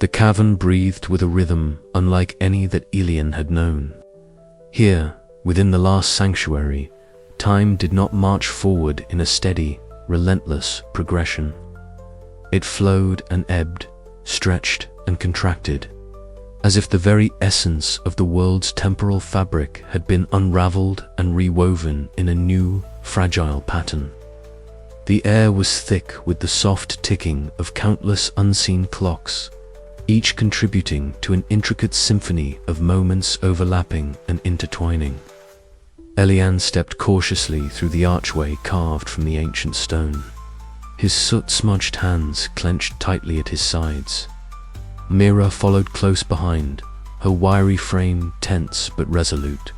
The cavern breathed with a rhythm unlike any that Elian had known. Here, within the last sanctuary, time did not march forward in a steady, relentless progression. It flowed and ebbed, stretched and contracted, as if the very essence of the world's temporal fabric had been unraveled and rewoven in a new, fragile pattern. The air was thick with the soft ticking of countless unseen clocks, each contributing to an intricate symphony of moments overlapping and intertwining. Elian stepped cautiously through the archway carved from the ancient stone. His soot-smudged hands clenched tightly at his sides. Mira followed close behind, her wiry frame tense but resolute,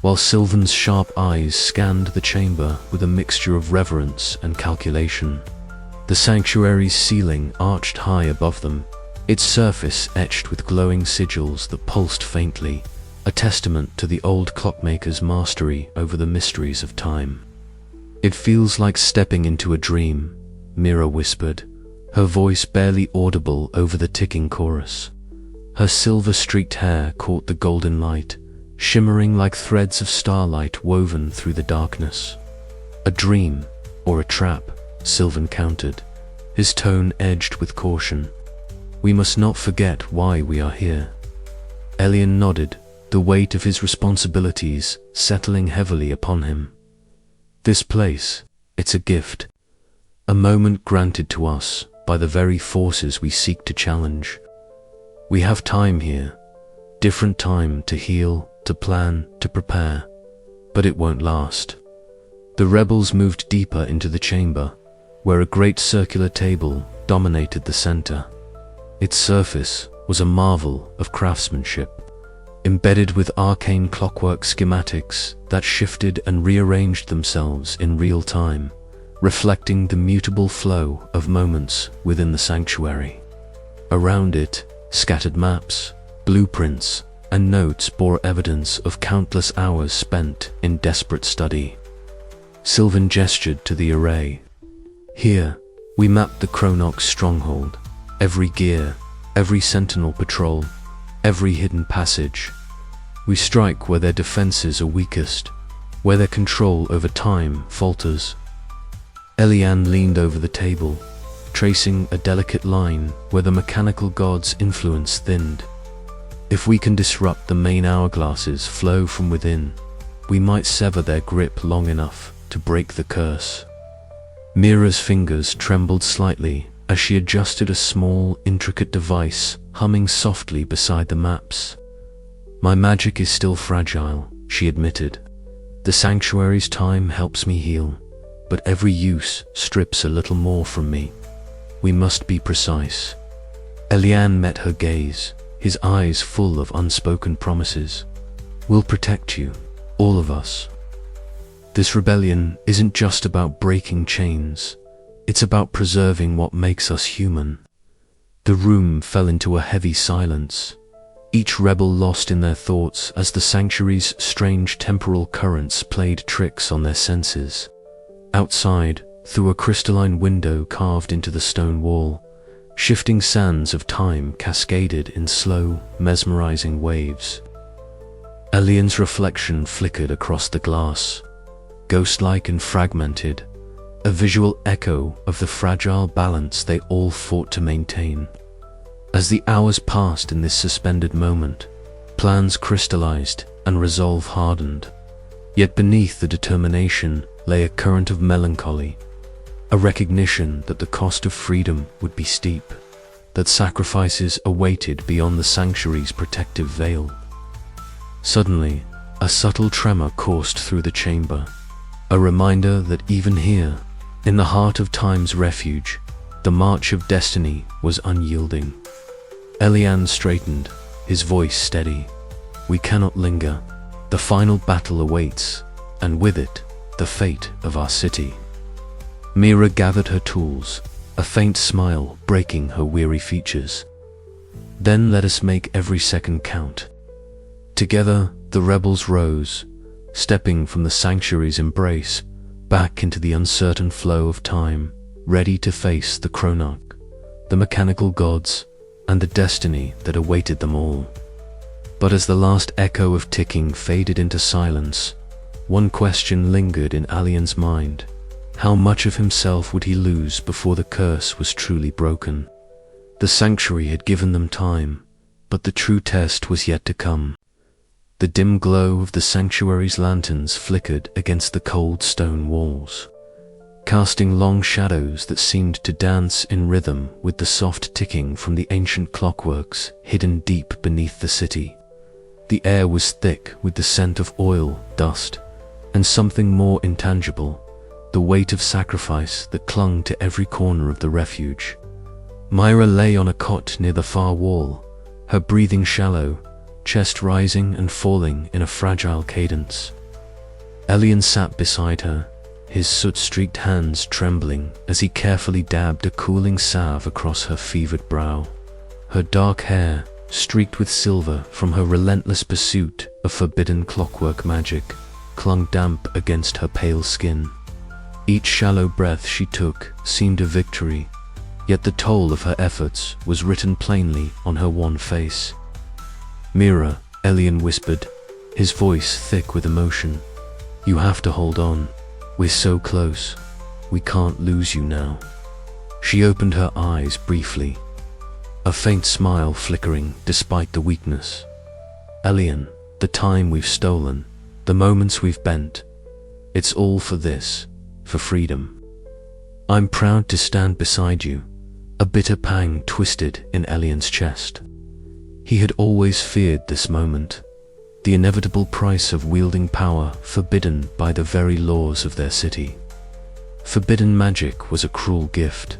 while Sylvan's sharp eyes scanned the chamber with a mixture of reverence and calculation. The sanctuary's ceiling arched high above them, its surface etched with glowing sigils that pulsed faintly, a testament to the old clockmaker's mastery over the mysteries of time. "It feels like stepping into a dream," Mira whispered, her voice barely audible over the ticking chorus. Her silver-streaked hair caught the golden light, shimmering like threads of starlight woven through the darkness. "A dream, or a trap," Sylvan countered, his tone edged with caution. "We must not forget why we are here." Elian nodded, the weight of his responsibilities settling heavily upon him. "This place, it's a gift. A moment granted to us by the very forces we seek to challenge. We have time here, different time to heal, to plan, to prepare, but it won't last." The rebels moved deeper into the chamber, where a great circular table dominated the center. Its surface was a marvel of craftsmanship, embedded with arcane clockwork schematics that shifted and rearranged themselves in real time, reflecting the mutable flow of moments within the sanctuary. Around it, scattered maps, blueprints, and notes bore evidence of countless hours spent in desperate study. Sylvan gestured to the array. "Here, we mapped the Chronox stronghold, every gear, every sentinel patrol, every hidden passage. We strike where their defenses are weakest, where their control over time falters." Elian leaned over the table, tracing a delicate line where the mechanical god's influence thinned. "If we can disrupt the main hourglass's flow from within, we might sever their grip long enough to break the curse." Mira's fingers trembled slightly as she adjusted a small, intricate device humming softly beside the maps. "My magic is still fragile," she admitted. "The sanctuary's time helps me heal, but every use strips a little more from me. We must be precise." Elian met her gaze, his eyes full of unspoken promises. "We'll protect you, all of us. This rebellion isn't just about breaking chains, it's about preserving what makes us human." The room fell into a heavy silence, each rebel lost in their thoughts as the sanctuary's strange temporal currents played tricks on their senses. Outside, through a crystalline window carved into the stone wall, shifting sands of time cascaded in slow, mesmerizing waves. Elian's reflection flickered across the glass, ghost-like and fragmented, a visual echo of the fragile balance they all fought to maintain. As the hours passed in this suspended moment, plans crystallized and resolve hardened. Yet beneath the determination lay a current of melancholy, a recognition that the cost of freedom would be steep, that sacrifices awaited beyond the sanctuary's protective veil. Suddenly, a subtle tremor coursed through the chamber, a reminder that even here, in the heart of time's refuge, the march of destiny was unyielding. Elian straightened, his voice steady. "We cannot linger. The final battle awaits, and with it, the fate of our city." Mira gathered her tools, a faint smile breaking her weary features. "Then let us make every second count." Together, the rebels rose, stepping from the sanctuary's embrace back into the uncertain flow of time, ready to face the Chronarch, the mechanical gods, and the destiny that awaited them all. But as the last echo of ticking faded into silence, one question lingered in Alien's mind. How much of himself would he lose before the curse was truly broken? The sanctuary had given them time, but the true test was yet to come. The dim glow of the sanctuary's lanterns flickered against the cold stone walls, casting long shadows that seemed to dance in rhythm with the soft ticking from the ancient clockworks hidden deep beneath the city. The air was thick with the scent of oil, dust, and something more intangible, the weight of sacrifice that clung to every corner of the refuge. Myra lay on a cot near the far wall, her breathing shallow, chest rising and falling in a fragile cadence. Elien sat beside her, his soot-streaked hands trembling as he carefully dabbed a cooling salve across her fevered brow. Her dark hair, streaked with silver from her relentless pursuit of forbidden clockwork magic, clung damp against her pale skin. Each shallow breath she took seemed a victory, yet the toll of her efforts was written plainly on her wan face. "Mira," Elien whispered, his voice thick with emotion. "You have to hold on. We're so close. We can't lose you now." She opened her eyes briefly, a faint smile flickering despite the weakness. "Elien, the time we've stolen, the moments we've bent, it's all for this, for freedom. I'm proud to stand beside you." A bitter pang twisted in Elien's chest. He had always feared this moment, the inevitable price of wielding power forbidden by the very laws of their city. Forbidden magic was a cruel gift,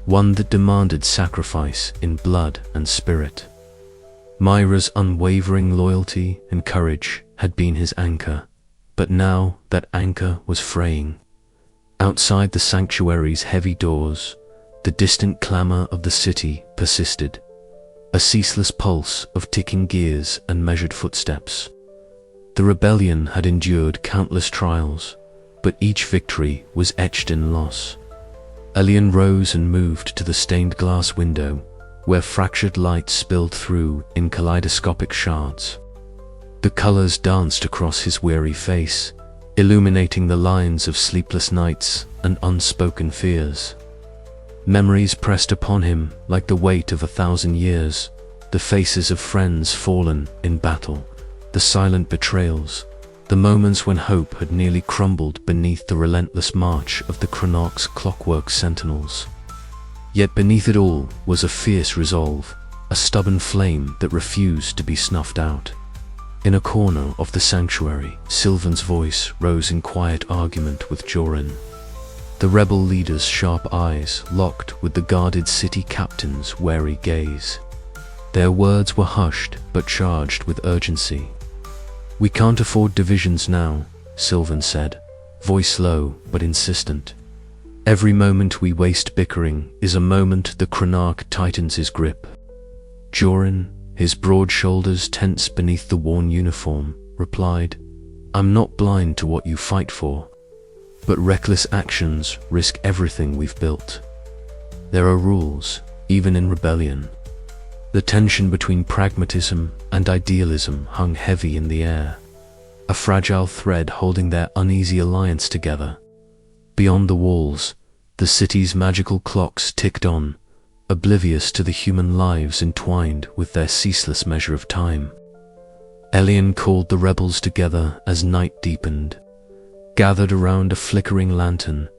one that demanded sacrifice in blood and spirit. Myra's unwavering loyalty and courage had been his anchor, but now that anchor was fraying. Outside the sanctuary's heavy doors, the distant clamor of the city persisted, a ceaseless pulse of ticking gears and measured footsteps. The rebellion had endured countless trials, but each victory was etched in loss. Elien rose and moved to the stained glass window, where fractured light spilled through in kaleidoscopic shards. The colors danced across his weary face, illuminating the lines of sleepless nights and unspoken fears. Memories pressed upon him like the weight of 1,000 years, the faces of friends fallen in battle, the silent betrayals, the moments when hope had nearly crumbled beneath the relentless march of the Chronarch's clockwork sentinels. Yet beneath it all was a fierce resolve, a stubborn flame that refused to be snuffed out. In a corner of the sanctuary, Sylvan's voice rose in quiet argument with Joran. The rebel leader's sharp eyes locked with the guarded city captain's wary gaze. Their words were hushed but charged with urgency. "We can't afford divisions now," Sylvan said, voice low but insistent. "Every moment we waste bickering is a moment the Chronarch tightens his grip." Joran, his broad shoulders tense beneath the worn uniform, replied, "I'm not blind to what you fight for, but reckless actions risk everything we've built. There are rules, even in rebellion." The tension between pragmatism and idealism hung heavy in the air, a fragile thread holding their uneasy alliance together. Beyond the walls, the city's magical clocks ticked on, oblivious to the human lives entwined with their ceaseless measure of time. Elien called the rebels together as night deepened. Gathered around a flickering lantern,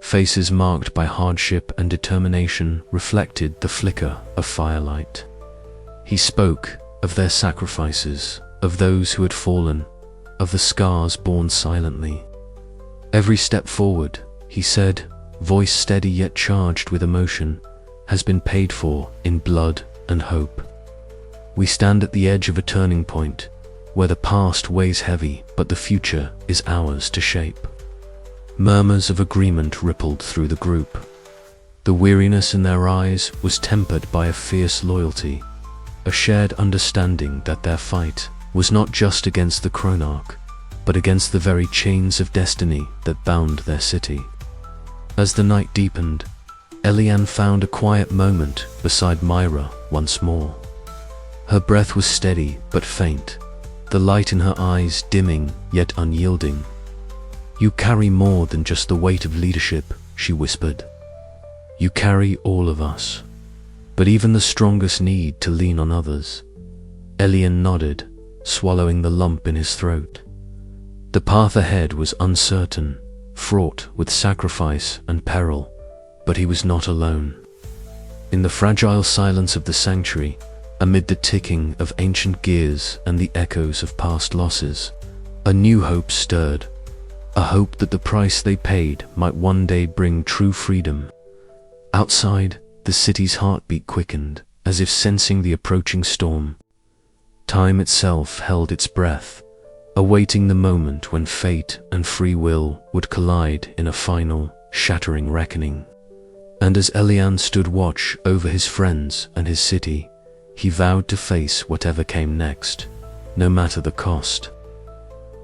faces marked by hardship and determination reflected the flicker of firelight. He spoke of their sacrifices, of those who had fallen, of the scars borne silently. "Every step forward," he said, voice steady yet charged with emotion, "has been paid for in blood and hope. We stand at the edge of a turning point, where the past weighs heavy but the future is ours to shape." Murmurs of agreement rippled through the group. The weariness in their eyes was tempered by a fierce loyalty, a shared understanding that their fight was not just against the Chronarch, but against the very chains of destiny that bound their city. As the night deepened, Eliane found a quiet moment beside Myra once more. Her breath was steady but faint, the light in her eyes dimming yet unyielding. "You carry more than just the weight of leadership," she whispered. "You carry all of us. But even the strongest need to lean on others." Eliane nodded, swallowing the lump in his throat. The path ahead was uncertain, fraught with sacrifice and peril, but he was not alone. In the fragile silence of the sanctuary, amid the ticking of ancient gears and the echoes of past losses, a new hope stirred, a hope that the price they paid might one day bring true freedom. Outside, the city's heartbeat quickened, as if sensing the approaching storm. Time itself held its breath, awaiting the moment when fate and free will would collide in a final, shattering reckoning. And as Eliane stood watch over his friends and his city, he vowed to face whatever came next, no matter the cost.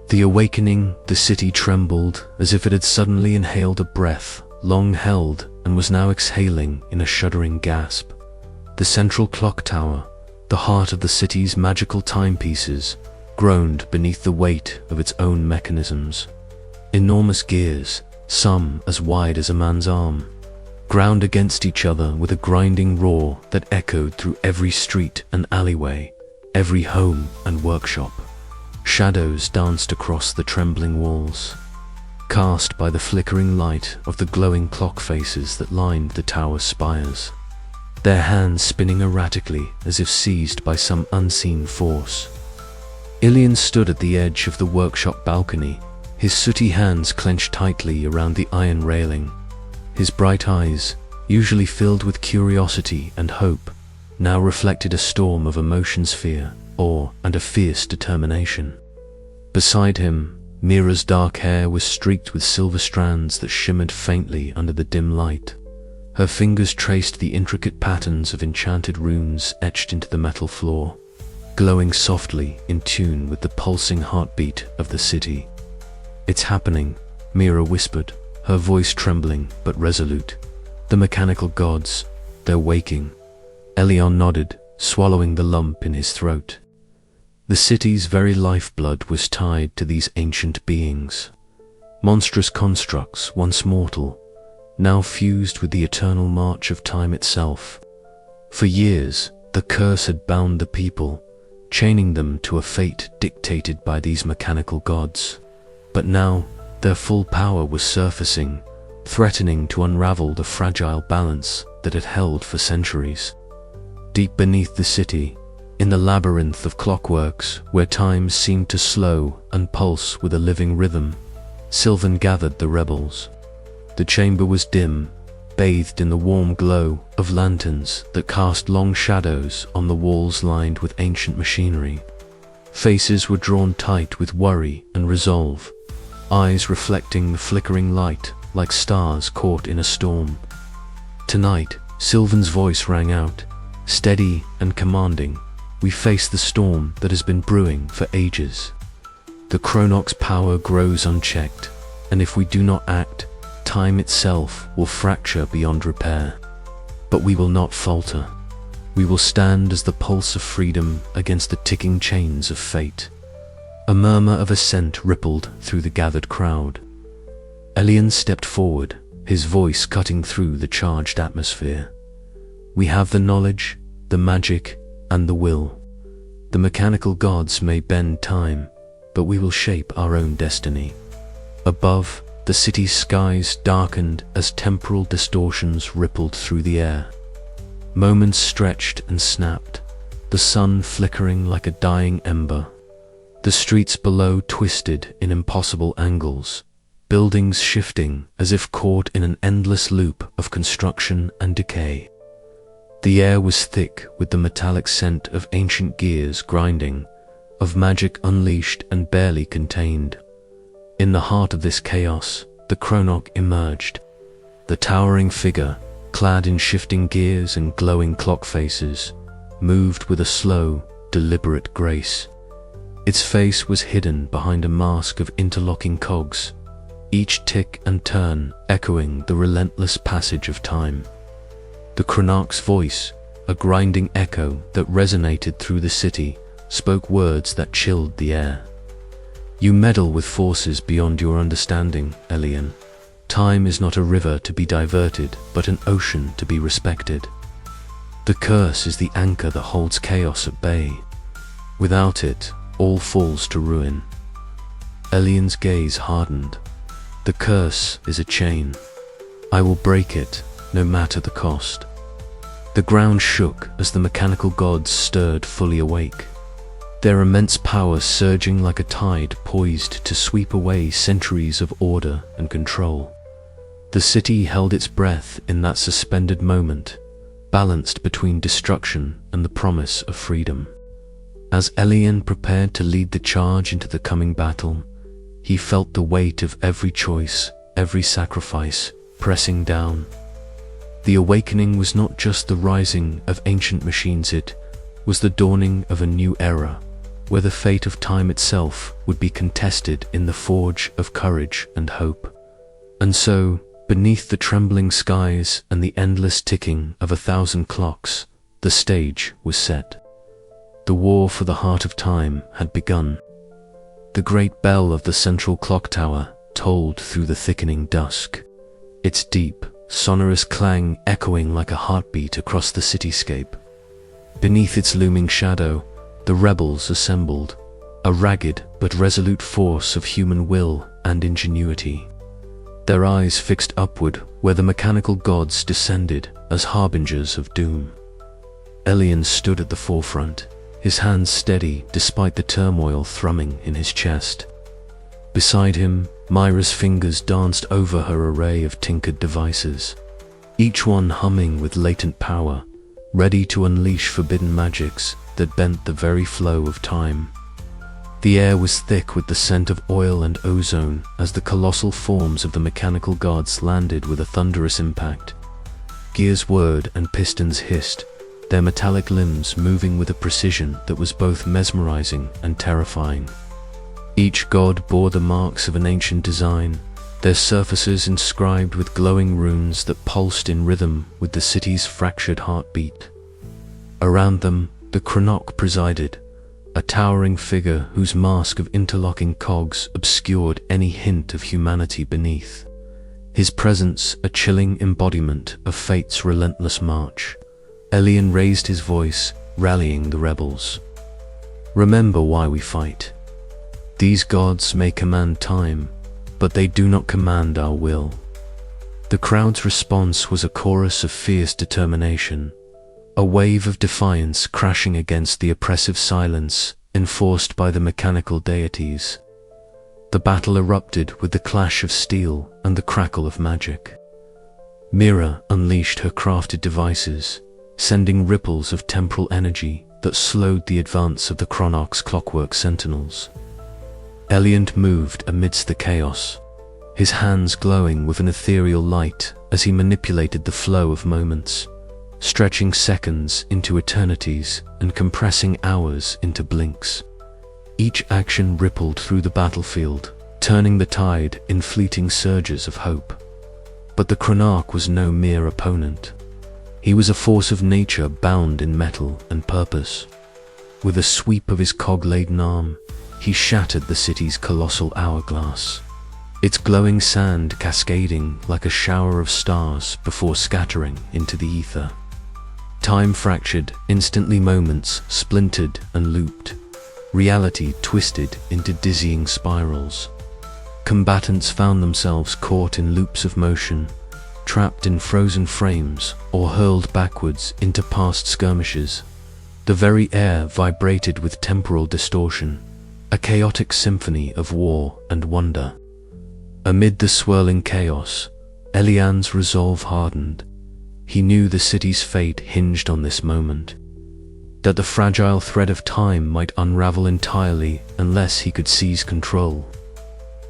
The awakening, the city trembled as if it had suddenly inhaled a breath long held and was now exhaling in a shuddering gasp. The central clock tower, the heart of the city's magical timepieces, groaned beneath the weight of its own mechanisms. Enormous gears, some as wide as a man's arm, ground against each other with a grinding roar that echoed through every street and alleyway, every home and workshop. Shadows danced across the trembling walls, cast by the flickering light of the glowing clock faces that lined the tower's spires, their hands spinning erratically as if seized by some unseen force. Eliane stood at the edge of the workshop balcony, his sooty hands clenched tightly around the iron railing. His bright eyes, usually filled with curiosity and hope, now reflected a storm of emotions, fear, awe, and a fierce determination. Beside him, Mira's dark hair was streaked with silver strands that shimmered faintly under the dim light. Her fingers traced the intricate patterns of enchanted runes etched into the metal floor, glowing softly in tune with the pulsing heartbeat of the city. "It's happening," Mira whispered, her voice trembling but resolute. "The mechanical gods, they're waking." Eliane nodded, swallowing the lump in his throat. The city's very lifeblood was tied to these ancient beings. Monstrous constructs, once mortal, now fused with the eternal march of time itself. For years, the curse had bound the people, chaining them to a fate dictated by these mechanical gods. But now, their full power was surfacing, threatening to unravel the fragile balance that had held for centuries. Deep beneath the city, in the labyrinth of clockworks where time seemed to slow and pulse with a living rhythm, Sylvan gathered the rebels. The chamber was dim, bathed in the warm glow of lanterns that cast long shadows on the walls lined with ancient machinery. Faces were drawn tight with worry and resolve, eyes reflecting the flickering light like stars caught in a storm. Tonight, Sylvan's voice rang out, steady and commanding. "We face the storm that has been brewing for ages. The Chronoc's power grows unchecked, and if we do not act, time itself will fracture beyond repair. But we will not falter. We will stand as the pulse of freedom against the ticking chains of fate." A murmur of assent rippled through the gathered crowd. Eliane stepped forward, his voice cutting through the charged atmosphere. "We have the knowledge, the magic, and the will. The mechanical gods may bend time, but we will shape our own destiny." Above, the city's skies darkened as temporal distortions rippled through the air. Moments stretched and snapped, the sun flickering like a dying ember. The streets below twisted in impossible angles, buildings shifting as if caught in an endless loop of construction and decay. The air was thick with the metallic scent of ancient gears grinding, of magic unleashed and barely contained. In the heart of this chaos, the Chronoc emerged, the towering figure, clad in shifting gears and glowing clock faces, moved with a slow, deliberate grace. Its face was hidden behind a mask of interlocking cogs, each tick and turn echoing the relentless passage of time. The Cronach's voice, a grinding echo that resonated through the city, spoke words that chilled the air. You meddle with forces beyond your understanding, Elian. Time is not a river to be diverted, but an ocean to be respected. The curse is the anchor that holds chaos at bay. Without it, all falls to ruin. Elian's gaze hardened. The curse is a chain. I will break it, no matter the cost. The ground shook as the mechanical gods stirred fully awake, their immense power surging like a tide poised to sweep away centuries of order and control. The city held its breath in that suspended moment, balanced between destruction and the promise of freedom. As Elian prepared to lead the charge into the coming battle, he felt the weight of every choice, every sacrifice, pressing down. The awakening was not just the rising of ancient machines, it was the dawning of a new era, where the fate of time itself would be contested in the forge of courage and hope. And so, beneath the trembling skies and the endless ticking of 1,000 clocks, the stage was set. The war for the heart of time had begun. The great bell of the central clock tower tolled through the thickening dusk, its deep, sonorous clang echoing like a heartbeat across the cityscape. Beneath its looming shadow, the rebels assembled, a ragged but resolute force of human will and ingenuity. Their eyes fixed upward where the mechanical gods descended as harbingers of doom. Elian stood at the forefront, his hands steady despite the turmoil thrumming in his chest. Beside him, Myra's fingers danced over her array of tinkered devices, each one humming with latent power, ready to unleash forbidden magics that bent the very flow of time. The air was thick with the scent of oil and ozone as the colossal forms of the mechanical gods landed with a thunderous impact. Gears whirred and pistons hissed, their metallic limbs moving with a precision that was both mesmerizing and terrifying. Each god bore the marks of an ancient design, their surfaces inscribed with glowing runes that pulsed in rhythm with the city's fractured heartbeat. Around them, the Cronach presided, a towering figure whose mask of interlocking cogs obscured any hint of humanity beneath. His presence a chilling embodiment of fate's relentless march. Elian raised his voice, rallying the rebels. Remember why we fight. These gods may command time, but they do not command our will. The crowd's response was a chorus of fierce determination, a wave of defiance crashing against the oppressive silence enforced by the mechanical deities. The battle erupted with the clash of steel and the crackle of magic. Mira unleashed her crafted devices, sending ripples of temporal energy that slowed the advance of the Cronach's clockwork sentinels. Elian moved amidst the chaos, his hands glowing with an ethereal light as he manipulated the flow of moments, stretching seconds into eternities and compressing hours into blinks. Each action rippled through the battlefield, turning the tide in fleeting surges of hope. But the Cronach was no mere opponent. He was a force of nature bound in metal and purpose. With a sweep of his cog-laden arm, he shattered the city's colossal hourglass, its glowing sand cascading like a shower of stars before scattering into the ether. Time fractured, instantly moments splintered and looped, reality twisted into dizzying spirals. Combatants found themselves caught in loops of motion, trapped in frozen frames or hurled backwards into past skirmishes. The very air vibrated with temporal distortion, a chaotic symphony of war and wonder. Amid the swirling chaos, Elian's resolve hardened. He knew the city's fate hinged on this moment, that the fragile thread of time might unravel entirely unless he could seize control.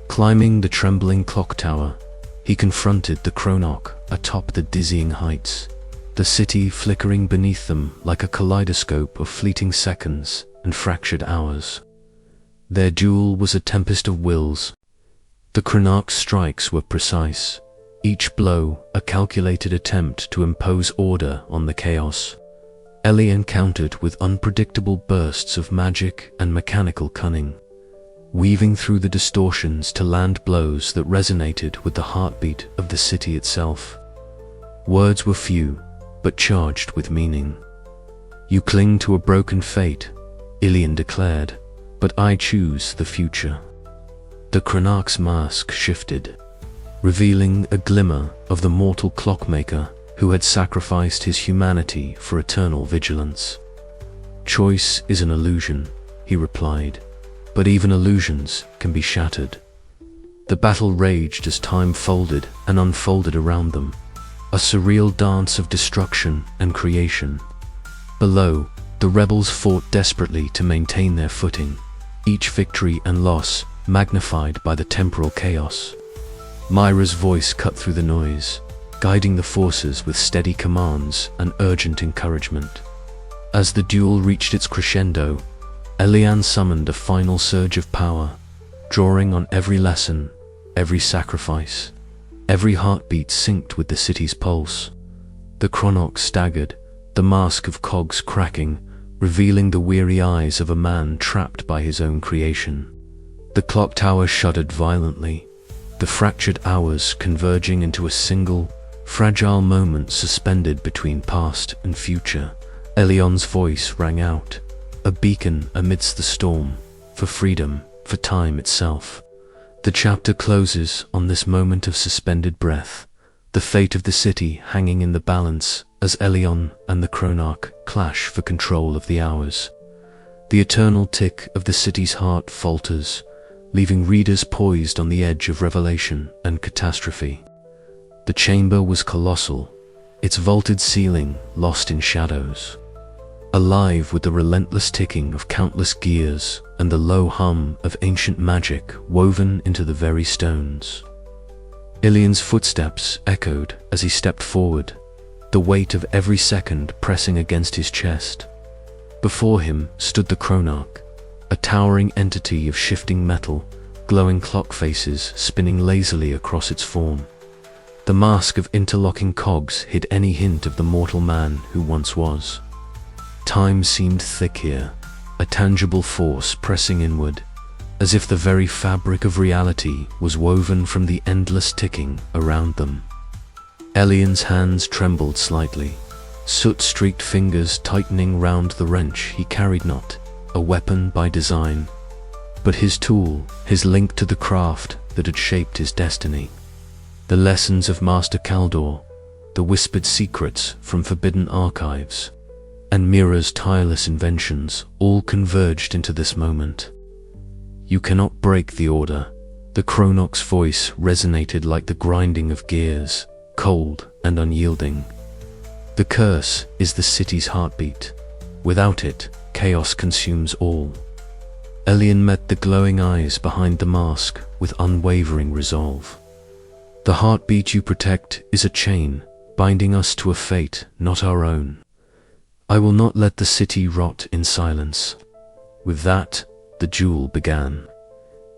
Climbing the trembling clock tower, he confronted the Cronach atop the dizzying heights, the city flickering beneath them like a kaleidoscope of fleeting seconds and fractured hours. Their duel was a tempest of wills. The Cronach's strikes were precise, each blow a calculated attempt to impose order on the chaos. Elian countered with unpredictable bursts of magic and mechanical cunning, weaving through the distortions to land blows that resonated with the heartbeat of the city itself. Words were few, but charged with meaning. "You cling to a broken fate," Elian declared, "but I choose the future." The Cronach's mask shifted, revealing a glimmer of the mortal clockmaker who had sacrificed his humanity for eternal vigilance. "Choice is an illusion," he replied, "but even illusions can be shattered." The battle raged as time folded and unfolded around them, a surreal dance of destruction and creation. Below, the rebels fought desperately to maintain their footing, each victory and loss magnified by the temporal chaos. Myra's voice cut through the noise, guiding the forces with steady commands and urgent encouragement. As the duel reached its crescendo, Elian summoned a final surge of power, drawing on every lesson, every sacrifice. Every heartbeat synced with the city's pulse. The Cronach staggered, the mask of cogs cracking, revealing the weary eyes of a man trapped by his own creation. The clock tower shuddered violently, the fractured hours converging into a single, fragile moment suspended between past and future. Elian's voice rang out, a beacon amidst the storm, for freedom, for time itself. The chapter closes on this moment of suspended breath, the fate of the city hanging in the balance as Elian and the Cronach clash for control of the hours. The eternal tick of the city's heart falters, leaving readers poised on the edge of revelation and catastrophe. The chamber was colossal, its vaulted ceiling lost in shadows, alive with the relentless ticking of countless gears and the low hum of ancient magic woven into the very stones. Elian's footsteps echoed as he stepped forward, the weight of every second pressing against his chest. Before him stood the Cronach, a towering entity of shifting metal, glowing clock faces spinning lazily across its form. The mask of interlocking cogs hid any hint of the mortal man who once was. Time seemed thick here, a tangible force pressing inward, as if the very fabric of reality was woven from the endless ticking around them. Elian's hands trembled slightly, soot-streaked fingers tightening round the wrench he carried, not a weapon by design, but his tool, his link to the craft that had shaped his destiny. The lessons of Master Kaldor, the whispered secrets from forbidden archives, and Mira's tireless inventions all converged into this moment. "You cannot break the order." The Cronach's voice resonated like the grinding of gears, cold and unyielding. "The curse is the city's heartbeat. Without it, chaos consumes all." Elian met the glowing eyes behind the mask with unwavering resolve. "The heartbeat you protect is a chain, binding us to a fate not our own. I will not let the city rot in silence." With that, the duel began.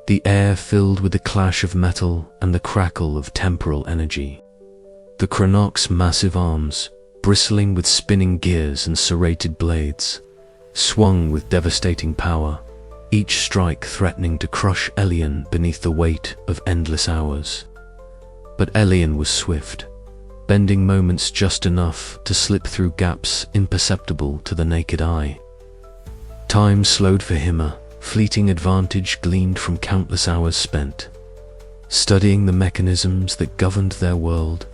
The air filled with the clash of metal and the crackle of temporal energy. The Cronach's massive arms, bristling with spinning gears and serrated blades, swung with devastating power, each strike threatening to crush Elian beneath the weight of endless hours. But Elian was swift, bending moments just enough to slip through gaps imperceptible to the naked eye. Time slowed for him, a fleeting advantage gleaned from countless hours spent, studying the mechanisms that governed their world.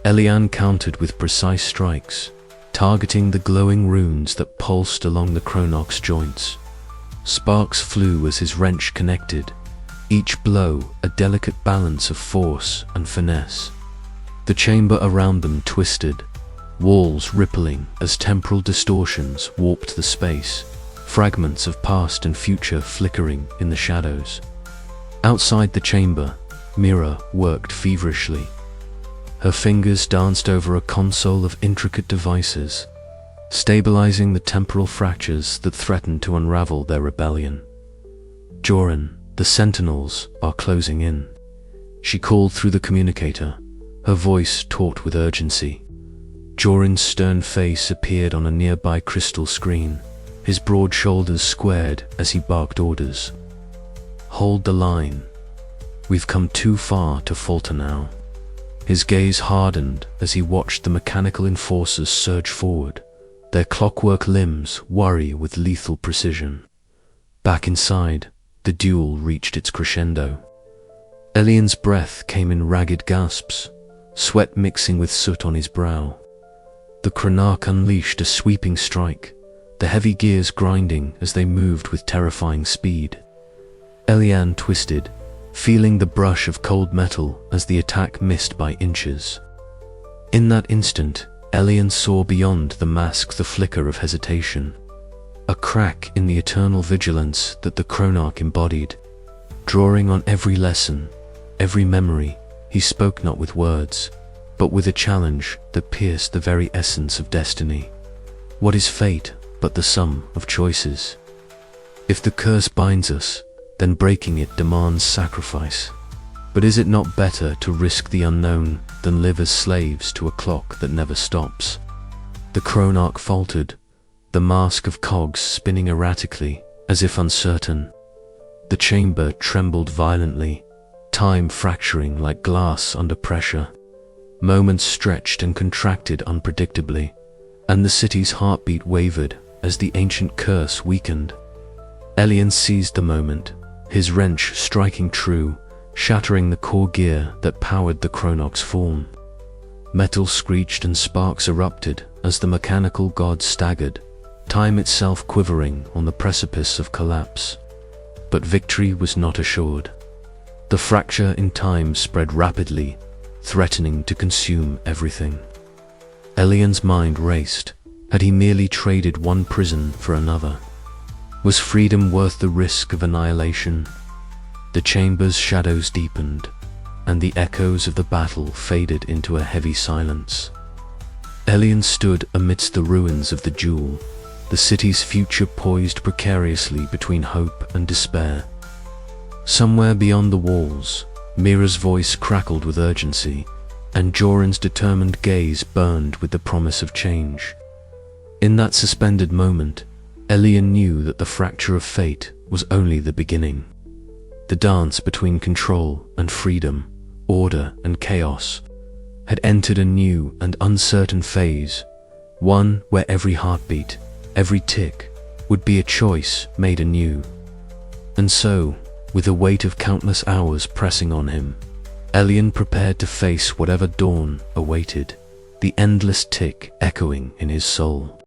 Elian countered with precise strikes, targeting the glowing runes that pulsed along the Cronach's joints. Sparks flew as his wrench connected, each blow a delicate balance of force and finesse. The chamber around them twisted, walls rippling as temporal distortions warped the space, fragments of past and future flickering in the shadows. Outside the chamber, Mira worked feverishly. Her fingers danced over a console of intricate devices, stabilizing the temporal fractures that threatened to unravel their rebellion. "Joran, the sentinels are closing in," she called through the communicator, her voice taut with urgency. Jorin's stern face appeared on a nearby crystal screen, his broad shoulders squared as he barked orders. "Hold the line. We've come too far to falter now." His gaze hardened as he watched the mechanical enforcers surge forward, their clockwork limbs worry with lethal precision. Back inside, the duel reached its crescendo. Elian's breath came in ragged gasps, sweat mixing with soot on his brow. The Chronarch unleashed a sweeping strike, the heavy gears grinding as they moved with terrifying speed. Elian twisted, feeling the brush of cold metal as the attack missed by inches. In that instant, Elian saw beyond the mask the flicker of hesitation, a crack in the eternal vigilance that the Chronarch embodied. Drawing on every lesson, every memory, he spoke not with words, but with a challenge that pierced the very essence of destiny. What is fate but the sum of choices? If the curse binds us, then breaking it demands sacrifice. But is it not better to risk the unknown than live as slaves to a clock that never stops? The Chronarch faltered, the mask of cogs spinning erratically, as if uncertain. The chamber trembled violently, time fracturing like glass under pressure. Moments stretched and contracted unpredictably, and the city's heartbeat wavered as the ancient curse weakened. Elian seized the moment, his wrench striking true, shattering the core gear that powered the Chronarch's form. Metal screeched and sparks erupted as the mechanical god staggered, time itself quivering on the precipice of collapse. But victory was not assured. The fracture in time spread rapidly, threatening to consume everything. Elian's mind raced. Had he merely traded one prison for another? Was freedom worth the risk of annihilation? The chamber's shadows deepened, and the echoes of the battle faded into a heavy silence. Elian stood amidst the ruins of the duel, the city's future poised precariously between hope and despair. Somewhere beyond the walls, Mira's voice crackled with urgency, and Jorin's determined gaze burned with the promise of change. In that suspended moment, Elian knew that the fracture of fate was only the beginning. The dance between control and freedom, order and chaos, had entered a new and uncertain phase, one where every heartbeat, every tick, would be a choice made anew. And so, with the weight of countless hours pressing on him, Elian prepared to face whatever dawn awaited, the endless tick echoing in his soul.